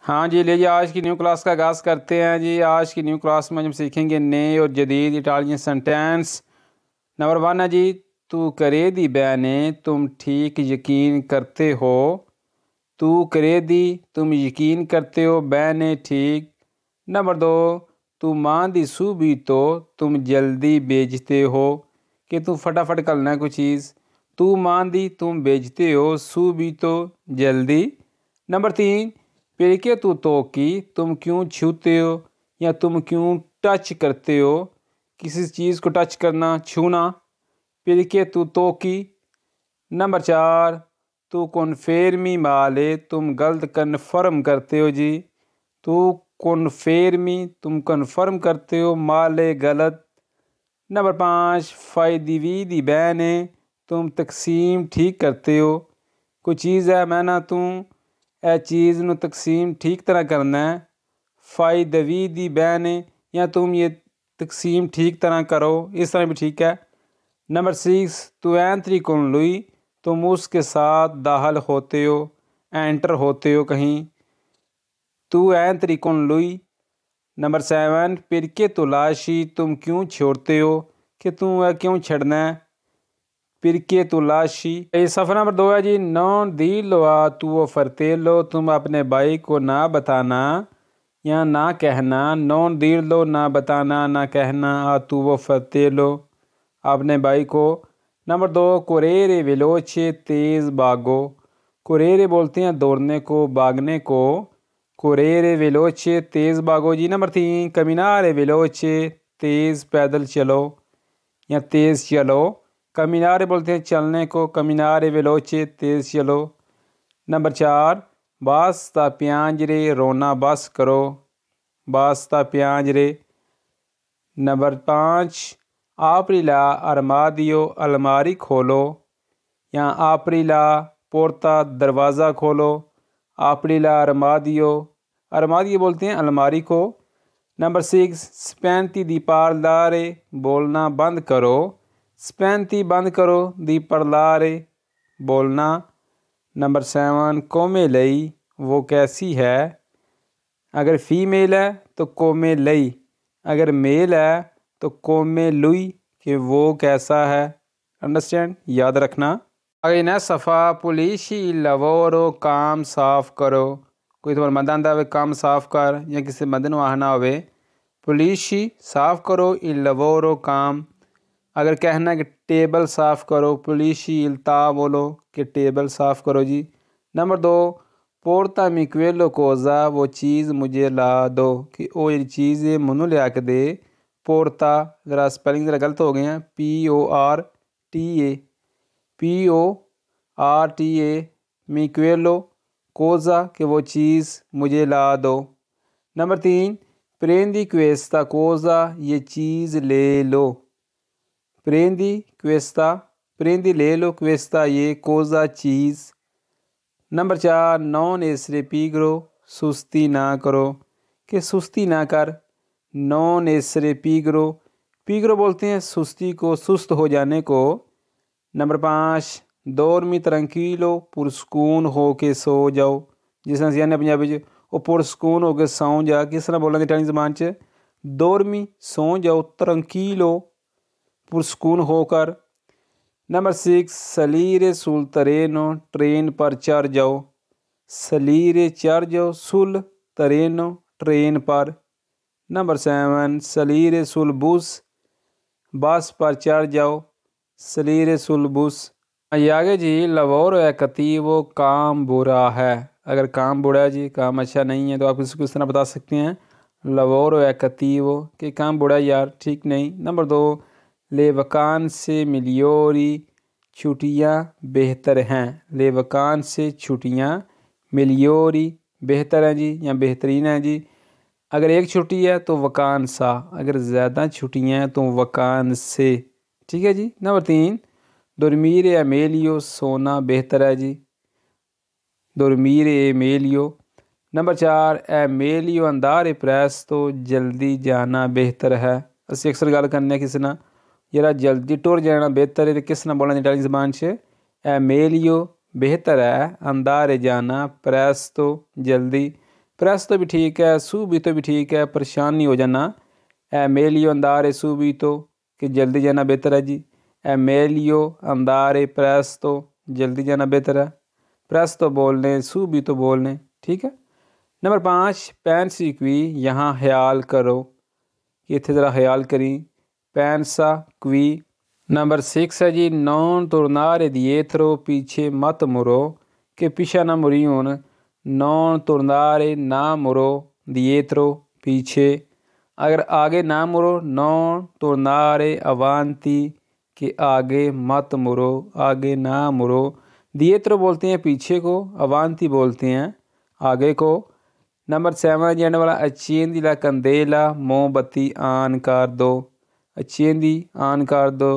हाँ जी, लीजिए आज की न्यू क्लास का आगाज़ करते हैं जी। आज की न्यू क्लास में हम सीखेंगे नए और जदीद इटालियन सेंटेंस। नंबर 1 है जी, तू करे दी बहने तुम ठीक यकीन करते हो। तू करे दी तुम यकीन करते हो, बहने ठीक। नंबर 2, तू मां दी सूबी तो तुम जल्दी बेचते हो, कि तू फटाफट करना है कोई चीज़। तू मां दी तुम बेचते हो, सूबी तो जल्दी। नंबर 3, पिरके तू तो की तुम क्यों छूते हो या तुम क्यों टच करते हो, किसी चीज़ को टच करना, छूना। पिरके तू तो की। नंबर 4, तू कन्फर्मी माले तुम गलत कन्फर्म करते हो जी। तू कन्फर्मी तुम कन्फर्म करते हो, माले गलत। नंबर 5, फ़ायदी वी दी बहने तुम तकसीम ठीक करते हो। कोई चीज़ है मैं ना तू ए चीज़ ਨੂੰ तकसीम ठीक तरह करना है। फ़ायदवी दी बहने या तुम ये तकसीम ठीक तरह करो, इस तरह भी ठीक है। नंबर 6, तू एंट्री कौन लुई तुम उसके साथ दाखिल होते हो, एंटर होते हो कहीं। तू एंट्री कौन लुई। नंबर 7, पिरके तुलाशी तुम क्यों छोड़ते हो, कि तू क्यों छड़ना है। पिरके तुलाशी। सफ़र नंबर 2 है जी, नॉन दी लो तू वो फरतेलो तुम अपने भाई को ना बताना या ना कहना। नॉन दी लो ना बताना ना कहना, तू वो फरतेलो अपने भाई को। नंबर 2, कुरेरे वेलोचे तेज़ भागो। कुरेरे बोलते हैं दौड़ने को, भागने को। कुरेरे वेलोचे तेज़ भागो जी। नंबर 3, कमिनारे वेलोचे तेज़ पैदल चलो या तेज़ चलो। कमिनारे बोलते हैं चलने को, कमिनारे वेलोचे तेज़ चलो। नंबर 4, बास्ता प्यांजरे रोना बस करो, बास्ता प्यांजरे। नंबर 5, आप्रिला अरमादियो अलमारी खोलो या आप्रिला पोर्ता दरवाज़ा खोलो। आप्रिला अरमादियो, अरमादियो बोलते हैं अलमारी को। नंबर 6, स्पैंती दी पार्लारे बोलना बंद करो। स्पैंती बंद करो, दी पार्लारे बोलना। नंबर 7, कोमे लई वो कैसी है। अगर फीमेल है तो कोमे लई, अगर मेल है तो कोमे लुई, कि वो कैसा है। अंडरस्टैंड, याद रखना। अगर ना सफ़ा पुलिसी लवोरो काम साफ करो। कोई तुम्हारा मद आंदा होवे काम साफ कर, या किसी मद नूं आखना होवे पुलिसी साफ करो, इल लवोरो काम। अगर कहना कि टेबल साफ़ करो, पुलिसी इल तावोलो, कि टेबल साफ़ करो जी। नंबर 2, पोर्ता मिक्वेलो कोज़ा वो चीज़ मुझे ला दो, कि वो ये चीज़ मनु लिया के दे। पोर्ता ज़रा स्पेलिंग ज़रा गलत हो गए हैं, PORTA, PORTA, मिक्वेलो कोज़ा, कि वो चीज़ मुझे ला दो। नंबर 3, प्रेंदी क्वेस्ता कोज़ा ये चीज़ ले लो। प्रेंदी क्वेस्ता, प्रेंदी ले लो, क्वेस्ता ये, कोज़ा चीज़। नंबर 4, नॉन एसरे पीगरो सुस्ती ना करो, कि सुस्ती ना कर। नॉन एसरे पीगरो, पीगरो बोलते हैं सुस्ती को, सुस्त हो जाने को। नंबर 5, dormi tranquillo पुरस्कून हो के सो जाओ। जिस तरह सियाने पंजाबी च वो पुरस्कून हो के सौ जा, किस तरह बोलना इटालियन ज़बान च dormi सो जाओ, tranquillo पुरस्कून होकर। नंबर 6, सलीरे सुल तरेनो ट्रेन पर चढ़ जाओ। सलीरे चढ़ जाओ, सुल तरेनो ट्रेन पर। नंबर 7, सलीरे सुल बुस बस पर चढ़ जाओ। सलीरे सुल बुस। ये आगे जी, लवोर है कतीवो काम बुरा है। अगर काम बुरा है जी, काम अच्छा नहीं है, तो आप इसको इस तरह बता सकते हैं लवोर है कतीवो, कि काम बुरा है यार, ठीक नहीं। नंबर 2, लेवकान से मिलियोरी छुट्टियाँ बेहतर हैं। लेवकान से छुट्टियाँ, मिलियोरी बेहतर हैं जी या बेहतरीन हैं जी। अगर एक छुट्टी है तो वकांसा, अगर ज़्यादा छुट्टियाँ हैं तो वकान से, ठीक है जी। नंबर 3, dormire è meglio सोना बेहतर है जी। dormire è meglio। Number 4, è meglio andare presto जल्दी जाना बेहतर है। ਅਸੀਂ अक्सर गल करने किस ना जरा जल्दी टुर जाना बेहतर है, तो किस ना बोलना इटालियन ज़बान च è meglio बेहतर है, andare जाना, presto जल्दी। presto भी ठीक है, subito भी ठीक है, परेशान नहीं हो जाना। è meglio andare subito कि जल्दी जाना बेहतर है जी। è meglio andare presto, जल्दी जाना बेहतर है। presto बोल लें, subito बोल लें, ठीक है। नंबर 5 pensi qui, यहाँ ख्याल करो कि इतने ज़रा ख्याल करी। pensa qui। नंबर 6 है जी non tornare dietro, पीछे मत मुड़ो कि पीछे ना मुड़ी होन। non tornare, ना मुड़ो, dietro, पीछे। अगर आगे ना मुड़ो non tornare avanti, कि आगे मत मुड़ो, आगे ना मुड़ो। dietro बोलते हैं पीछे को, avanti बोलते हैं आगे को। नंबर 7 जी एंड वाला accendi la candela, मोमबत्ती ऑन कर दो। accendi ऑन कर दो,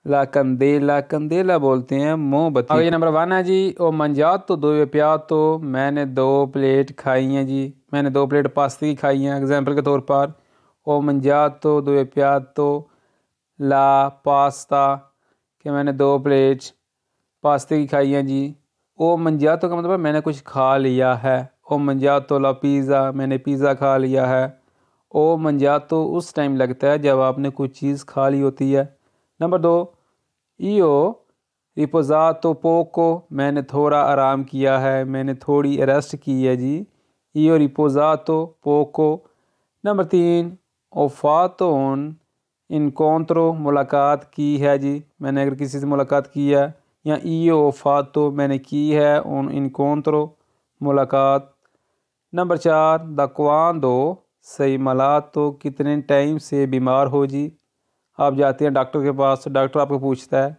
ला कंदेला, कंदेला बोलते हैं मोमबत्ती। आगे नंबर 1 है जी ओ मंजातो दो प्यातो, मैंने 2 प्लेट खाई हैं जी। मैंने 2 प्लेट पास्ते की खाई हैं। एग्जाम्पल के तौर पर ओ मंजातो दो प्यातो ला पास्ता, कि मैंने 2 प्लेट पास्ते की खाई हैं जी। ओ मंजातो का मतलब मैंने कुछ खा लिया है। ओ मंजातो ला पिज़्ज़ा, मैंने पिज़्ज़ा खा लिया है। ओ मंजातो उस टाइम लगता है जब आपने कुछ चीज़ खा ली होती है। नंबर 2 io riposato poco, मैंने थोड़ा आराम किया है, मैंने थोड़ी रेस्ट की है जी। io riposato poco। Number 3 ho fatto un incontro, मुलाकात की है जी। मैंने अगर किसी से मुलाकात की है, या io ho fatto, मैंने की है un incontro, मुलाकात। Number 4 da quando sei malato, कितने टाइम से बीमार हो जी। आप जाते हैं डॉक्टर के पास, डॉक्टर आपको पूछता है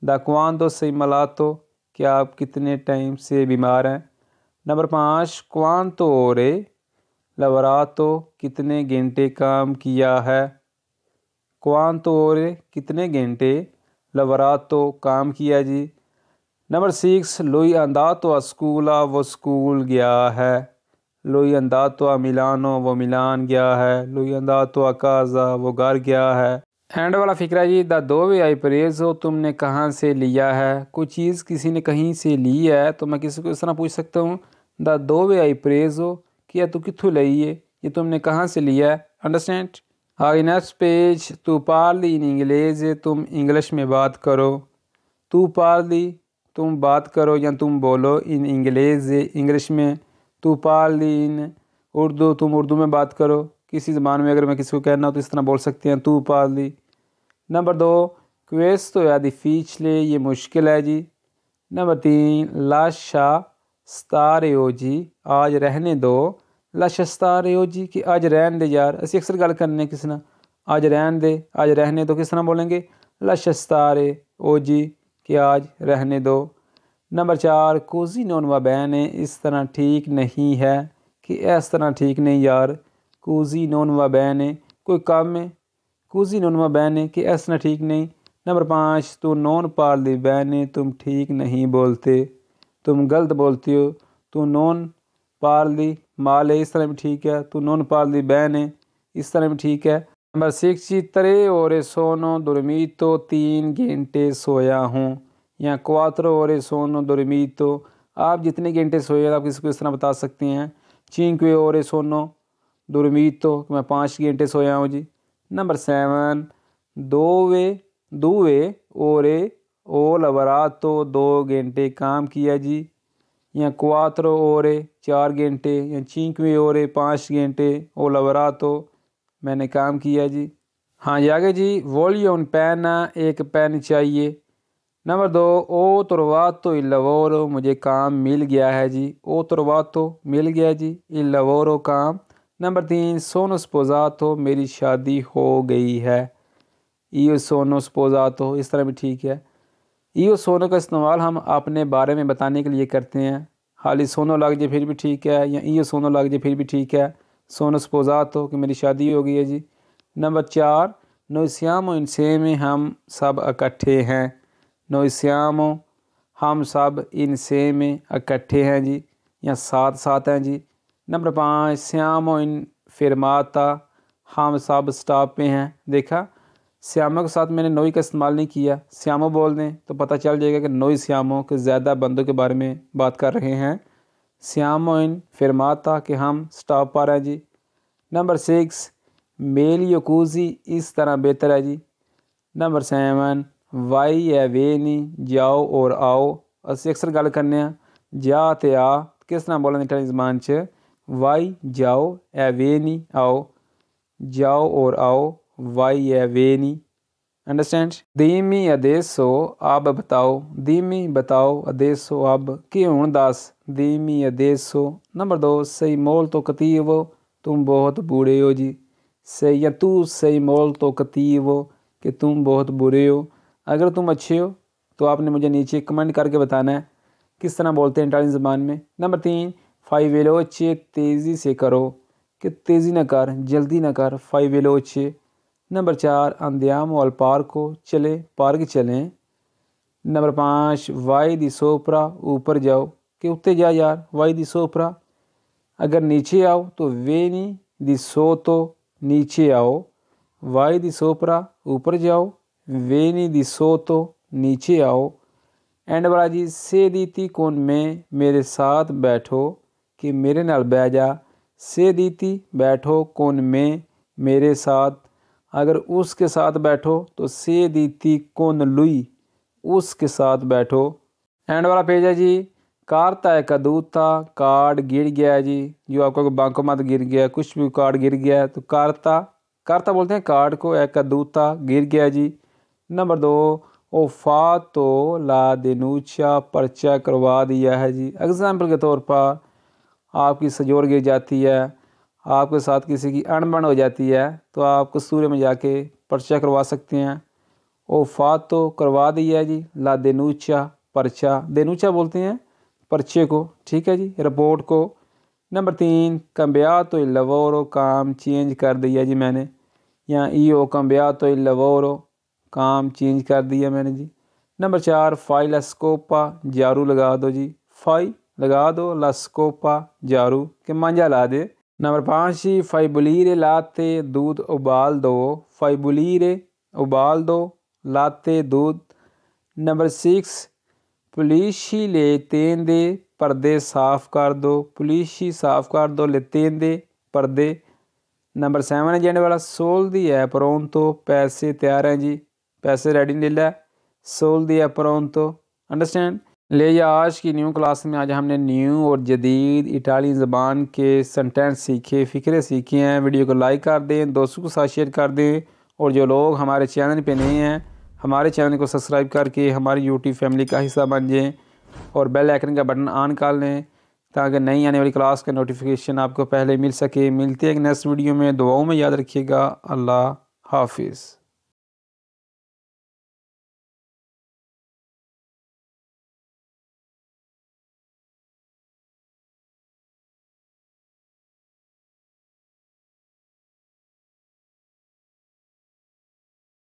दा क्वांतो sei malato, कि आप कितने टाइम से बीमार हैं। नंबर 5 quanto ore lavorato, कितने घंटे काम किया है। quanto ore, कितने घंटे, lavorato, काम किया जी। Number 6 lui è andato a scuola, वो स्कूल गया है। lui è andato a Milano, वो मिलान गया है। lui è andato a casa, वो घर गया है। एंड वाला फिक्रा जी द दो वे आई प्रेज हो, तुमने कहाँ से लिया है। कोई चीज़ किसी ने कहीं से ली है तो मैं किसी को इस तरह पूछ सकता हूँ द दो वे आई प्रेज हो, कि यह तू कित्थों लई है, ये तुमने कहाँ से लिया है। अंडरस्टैंड। आगे नेक्स्ट पेज तू पार्ली इन इंग्लिश, तुम इंग्लिश में बात करो। तू पार्ली, तुम बात करो या तुम बोलो, इन इंग्लिश, इंग्लिश में। तू पार्ली इन उर्दू, तुम उर्दू में बात करो। किसी ज़बान में अगर मैं किसी को कहना हो तो इस तरह बोल सकते हैं तू पार्ली। नंबर 2 क्वेस्तो या difficile, ये मुश्किल है जी। नंबर 3 लाशा स्तारे हो जी, आज रहने दो। लाशा स्तारे हो जी, कि आज रहने दे यार। असी अक्सर गल करने किसी ना आज रहने दे, आज रहने दो, किस तरह बोलेंगे लाशा स्तारे हो जी, कि आज रहने दो। नंबर 4 कोजी नोन व बैन है, इस तरह ठीक नहीं है, कि इस तरह ठीक नहीं यार। कोजी नोन व बैन है, कोई काम है। कोजी नोन व बैन है, कि इस तरह ठीक नहीं। नंबर 5 तू नॉन पार्ली बैन है, तुम ठीक नहीं बोलते, तुम गलत बोलते हो। तू नॉन पार्ली माल है, इस तरह भी ठीक है। तू नॉन पार्ली बैन है, इस तरह भी ठीक है। नंबर 6 त्रे और सोनो दुर्मीतो, 3 घंटे सोया हूँ। या क्वात्रो और सोनो दुर्मीतो, आप जितने घंटे सोए आप किसी को इस तरह बता सकते हैं। चिंक्वे और सोनो दुर्मीतो, मैं 5 घंटे सोया हूँ जी। नंबर 7 दोवे दुवे ओरे ओ लवरातो, 2 घंटे काम किया जी। या क्वात्रो ओरे 4 घंटे, या चिंक्वे ओरे 5 घंटे, ओ लवरातो, मैंने काम किया जी। हाँ जी आगे जी वॉल्यूम पेन, एक पेन चाहिए। नंबर 2 ओ trovato il lavoro, मुझे काम मिल गया है जी। ओ trovato, मिल गया जी। il lavoro, काम। नंबर 3 sono sposato, मेरी शादी हो गई है। io sono sposato, इस तरह भी ठीक है। io sono का इस्तेमाल हम अपने बारे में बताने के लिए करते हैं। खाली सोनो लग जाए फिर भी ठीक है, या io sono लग जाए फिर भी ठीक है। sono sposato, कि मेरी शादी हो गई है जी। नंबर 4 noi siamo insieme, हम सब इकट्ठे हैं। noi siamo, हम सब insieme, इकट्ठे हैं जी, या साथ साथ हैं जी। नंबर 5 siamo in fermata, हम सब स्टॉप पे हैं। देखा श्यामो के साथ मैंने नोई का इस्तेमाल नहीं किया। श्यामो बोल दें तो पता चल जाएगा कि नोई श्यामो के ज़्यादा बंदों के बारे में बात कर रहे हैं। सियामो इन फिरमाता कि हम स्टॉप पर हैं जी। नंबर 6 मेल यकूज़ी इस तरह बेहतर है जी। नंबर 7 वाई है वे नहीं जाओ और आओ। असी अक्सर गल करने जा ते आ किस तरह बोलने इटालियन ज़बान च वाई जाओ है वे नहीं आओ, जाओ और आओ वाई है वे नहीं। अंडरस्टैंड। धीमी अदेसो अब बताओ, धीमी बताओ अदेसो अब कि हुण दस, धीमी अदेसो। नंबर 2 सही मोल तो कतीवो तुम बहुत बूढ़े हो जी। सही या तू सही मोल तो कतीवो कि तुम बहुत बुरे हो। अगर तुम अच्छे हो तो आपने मुझे नीचे कमेंट करके बताना है किस तरह बोलते हैं इटालियन ज़बान में। नंबर 3 फाई वेलोचे तेज़ी से करो कि तेज़ी न कर, जल्दी न कर, फाई वेलोचे। नंबर 4 अंदियामो अल पार्को चले, पार्क चलें। नंबर 5 वाई दी सोपरा ऊपर जाओ कि उत्ते जा यार, वाई दी सोपरा। अगर नीचे आओ तो वेनी दी सो तो नीचे आओ, वाई दी सोपरा ऊपर जाओ, वेनी दी सो तो नीचे आओ। एंड वाला जी से दीती कौन में मेरे साथ बैठो कि मेरे नाल बह जा। से दीती बैठो कौन में मेरे साथ। अगर उसके साथ बैठो तो से दीती कौन लुई उसके साथ बैठो। एंड वाला पेज है जी कारता है कदूता कार्ड गिर गया है जी। जो आपका बांको मत गिर गया, कुछ भी कार्ड गिर गया है तो कारता, कारता बोलते हैं कार्ड को, है कदूता गिर गया जी। नंबर 2 ओफा तो ला देनूचा पर्चा करवा दिया है जी। एग्जाम्पल के तौर पर आपकी सजोर गिर जाती है, आपके साथ किसी की अनबन हो जाती है तो आप कसूरे में जाके पर्चा करवा सकते हैं। ओफा तो करवा दिया है जी, ला देनूचा पर्चा, देनूचा बोलते हैं पर्चे को, ठीक है जी, रिपोर्ट को। नंबर 3 कम्बिया तो लवोरो काम चेंज कर दिया जी मैंने, यहाँ ईओ कम्बिया तो लवोरो काम चेंज कर दिया मैंने जी। नंबर 4 फाई लस्कोपा जारू लगा दो जी, फाई लगा दो लस्कोपा जारू के मांझा ला दे। नंबर 5 जी फाई बुलीरे लाते दूध उबाल दो, फाई बुलीरे उबाल दो लाते दूध। नंबर 6 पुलिशी ले तेंदे पर्दे साफ़ कर दो, पुलिशी साफ़ कर दो ले तेंदे पर्दे। नंबर 7 है जेंडे वाला सोल दी है परोंतो पैसे तैयार हैं जी, पैसे रेडी ले ला, सोल दी है परोंतो। अंडरस्टैंड। ले जा आज की न्यू क्लास में आज हमने न्यू और जदीद इटालियन ज़बान के सेंटेंस सीखे, फ़िक्रे सीखे हैं। वीडियो को लाइक कर दें, दोस्तों के साथ शेयर कर दें और जो लोग हमारे चैनल पे नए हैं हमारे चैनल को सब्सक्राइब करके हमारी यूट्यूब फैमिली का हिस्सा बन जाएं और बेल आइकन का बटन ऑन कर लें ताकि नई आने वाली क्लास का नोटिफिकेशन आपको पहले मिल सके। मिलते हैं एक नेक्स्ट वीडियो में, दुआओं में याद रखिएगा। अल्लाह हाफिज़।